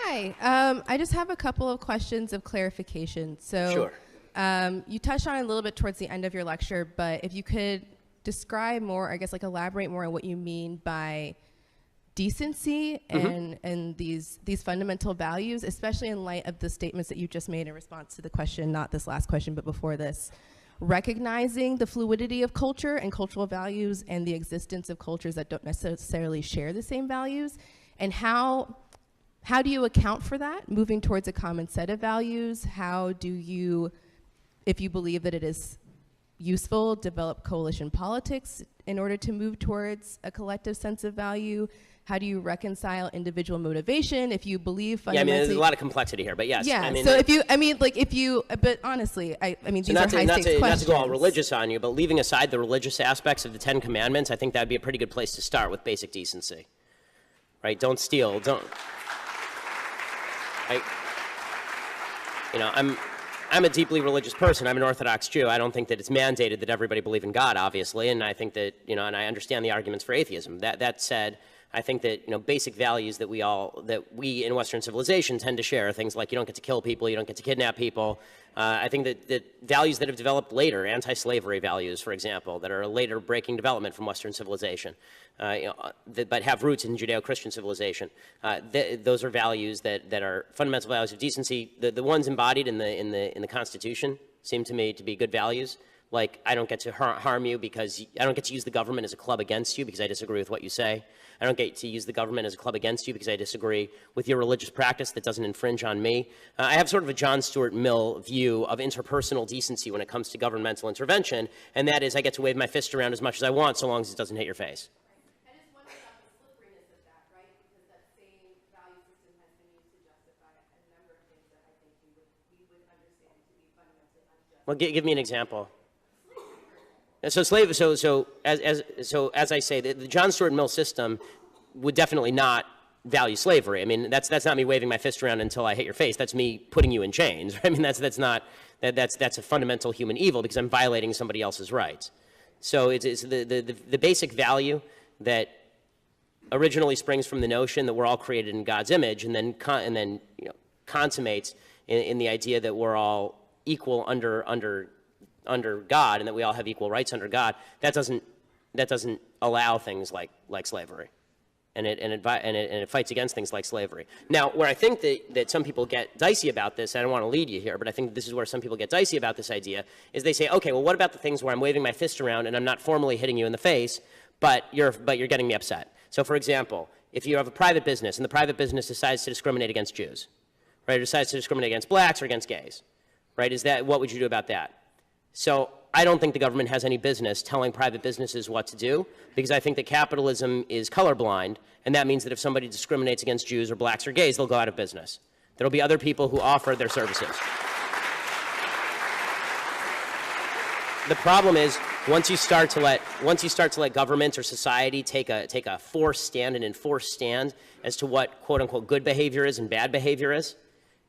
Hi. I just have a couple of questions of clarification. So, Sure. You touched on it a little bit towards the end of your lecture, but if you could describe more, I guess, like elaborate more on what you mean by decency and these fundamental values, especially in light of the statements that you just made in response to the question, not this last question, but before this, recognizing the fluidity of culture and cultural values and the existence of cultures that don't necessarily share the same values, and how do you account for that, moving towards a common set of values? How do you, if you believe that it is useful, develop coalition politics in order to move towards a collective sense of value? How do you reconcile individual motivation if you believe fundamentally? Yeah, I mean, there's a lot of complexity here, but yes. Yeah, I mean, so but honestly, I mean, so these are high-stakes questions. Not to go all religious on you, but leaving aside the religious aspects of the Ten Commandments, I think that would be a pretty good place to start with basic decency. Right? Don't steal, don't... I'm a deeply religious person. I'm an Orthodox Jew. I don't think that it's mandated that everybody believe in God, obviously, and I think that, and I understand the arguments for atheism. That said, I think that, basic values that we in Western civilization tend to share, things like you don't get to kill people, you don't get to kidnap people. I think that values that have developed later, anti-slavery values, for example, that are a later breaking development from Western civilization, but have roots in Judeo-Christian civilization. Those are values that are fundamental values of decency. The ones embodied in the Constitution seem to me to be good values. Like, I don't get to harm you because I don't get to use the government as a club against you because I disagree with what you say. I don't get to use the government as a club against you because I disagree with your religious practice that doesn't infringe on me. I have sort of a John Stuart Mill view of interpersonal decency when it comes to governmental intervention, and that is I get to wave my fist around as much as I want so long as it doesn't hit your face. I just wonder about the slipperiness of that, right? Because that same value system has been used to justify a number of things that I think we would understand to be fundamentally unjust. Well, give me an example. So as I say, the John Stuart Mill system would definitely not value slavery. I mean, that's not me waving my fist around until I hit your face. That's me putting you in chains. I mean, that's a fundamental human evil because I'm violating somebody else's rights. So it's the basic value that originally springs from the notion that we're all created in God's image, and then consummates in the idea that we're all equal under God, and that we all have equal rights under God. That doesn't allow things like slavery, and it fights against things like slavery. Now, where I think that some people get dicey about this, I don't want to lead you here, but I think this is where some people get dicey about this idea, is they say, okay, well, what about the things where I'm waving my fist around and I'm not formally hitting you in the face, but you're getting me upset? So, for example, if you have a private business and the private business decides to discriminate against Jews, right, or decides to discriminate against blacks or against gays, right? What would you do about that? So I don't think the government has any business telling private businesses what to do, because I think that capitalism is colorblind, and that means that if somebody discriminates against Jews or blacks or gays, they'll go out of business. There'll be other people who offer their services. The problem is once you start to let government or society take a forced stand, an enforced stand as to what quote unquote good behavior is and bad behavior is,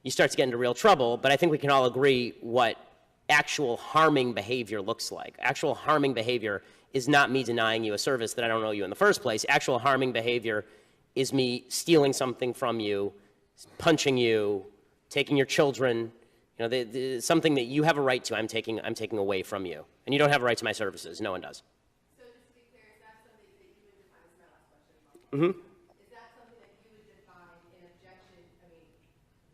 you start to get into real trouble. But I think we can all agree what actual harming behavior looks like. Actual harming behavior is not me denying you a service that I don't owe you in the first place. Actual harming behavior is me stealing something from you, punching you, taking your children, something that you have a right to, I'm taking away from you. And you don't have a right to my services. No one does. So just to be clear, is that something that you would define, as my last question? Mm-hmm. Is that something that you would define in objection, I mean,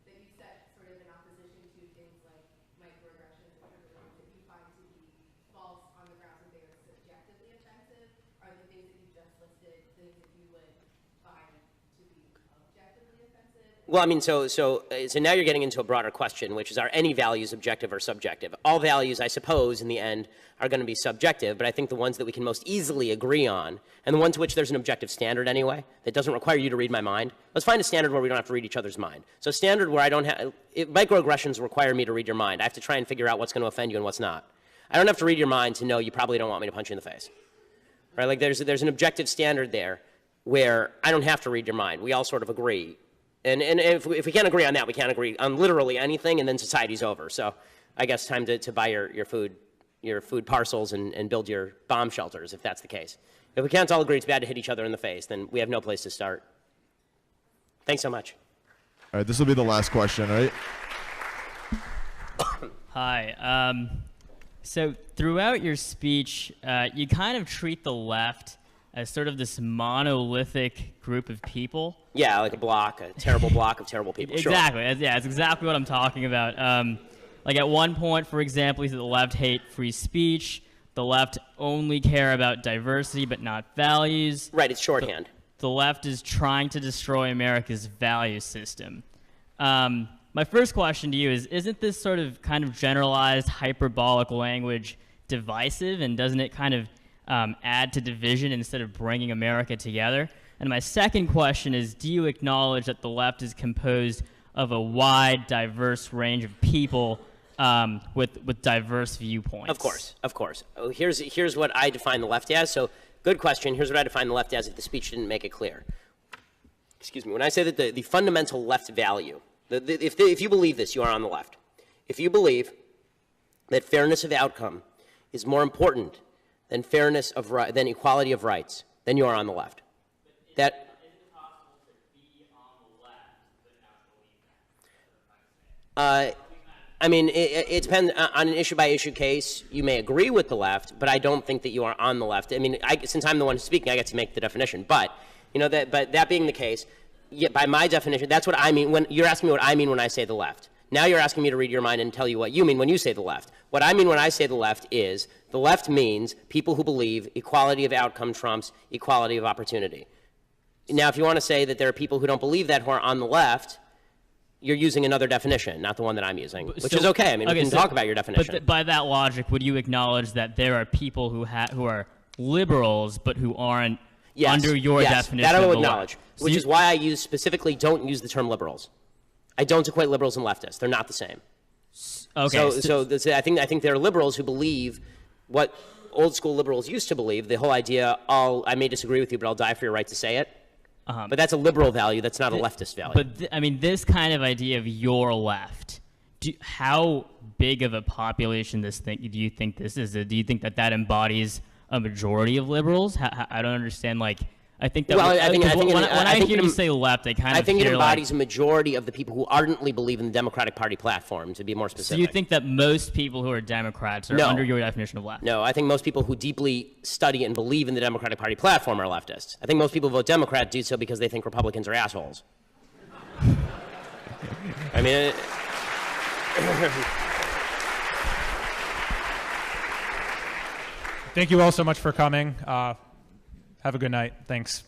that you set sort of in opposition to things like microaggressions and that you find to be false on the grounds that they are subjectively offensive? Are the things that you just listed things that you would find to be objectively offensive? Well, I mean, so now you're getting into a broader question, which is, are any values objective or subjective? All values, I suppose, in the end, are going to be subjective, but I think the ones that we can most easily agree on, and the ones to which there's an objective standard anyway, that doesn't require you to read my mind. Let's find a standard where we don't have to read each other's mind. So a standard where I don't have, microaggressions require me to read your mind. I have to try and figure out what's going to offend you and what's not. I don't have to read your mind to know you probably don't want me to punch you in the face. Right? Like there's an objective standard there where I don't have to read your mind. We all sort of agree. And if we can't agree on that, we can't agree on literally anything, and then society's over. So I guess time to buy your food parcels and build your bomb shelters, if that's the case. If we can't all agree it's bad to hit each other in the face, then we have no place to start. Thanks so much. All right, this will be the last question, right? Hi. So throughout your speech, you kind of treat the left as sort of this monolithic group of people. Yeah, like a terrible block of terrible people. Exactly. Sure. Yeah, it's exactly what I'm talking about. Like at one point, for example, you said the left hate free speech. The left only care about diversity but not values. Right, it's shorthand. The left is trying to destroy America's value system. My first question to you is, isn't this sort of kind of generalized hyperbolic language divisive, and doesn't it kind of add to division instead of bringing America together? And my second question is, do you acknowledge that the left is composed of a wide, diverse range of people with diverse viewpoints? Of course. Oh, here's what I define the left as. So, good question. Here's what I define the left as if the speech didn't make it clear. Excuse me. When I say that the fundamental left value, if you believe this, you are on the left. If you believe that fairness of outcome is more important than than equality of rights, then you are on the left. Is it possible to be on the left but not believe that? I mean, it depends on an issue-by-issue case. You may agree with the left, but I don't think that you are on the left. I mean, since I'm the one speaking, I get to make the definition. But that being the case, yeah, by my definition, that's what I mean. When you're asking me what I mean when I say the left, now you're asking me to read your mind and tell you what you mean when you say the left. What I mean when I say the left is the left means people who believe equality of outcome trumps equality of opportunity. Now, if you want to say that there are people who don't believe that who are on the left, you're using another definition, not the one that I'm using, which is okay. I mean, we can talk about your definition. But by that logic, would you acknowledge that there are people who are liberals but who aren't under your definition? That I will of the acknowledge, left? which is why I specifically don't use the term liberals. I don't equate liberals and leftists. They're not the same. Okay. I think there are liberals who believe what old school liberals used to believe, the whole idea, I may disagree with you, but I'll die for your right to say it. But that's a liberal value. That's not a leftist value. But I mean, this kind of idea of your left, how big of a population do you think this is? Do you think that embodies a majority of liberals? I don't understand. Like, I think that when I hear you say left, I think it embodies a majority of the people who ardently believe in the Democratic Party platform, to be more specific. So you think that most people who are Democrats are under your definition of left? No, I think most people who deeply study and believe in the Democratic Party platform are leftists. I think most people who vote Democrat do so because they think Republicans are assholes. I mean... Thank you all so much for coming. Have a good night. Thanks.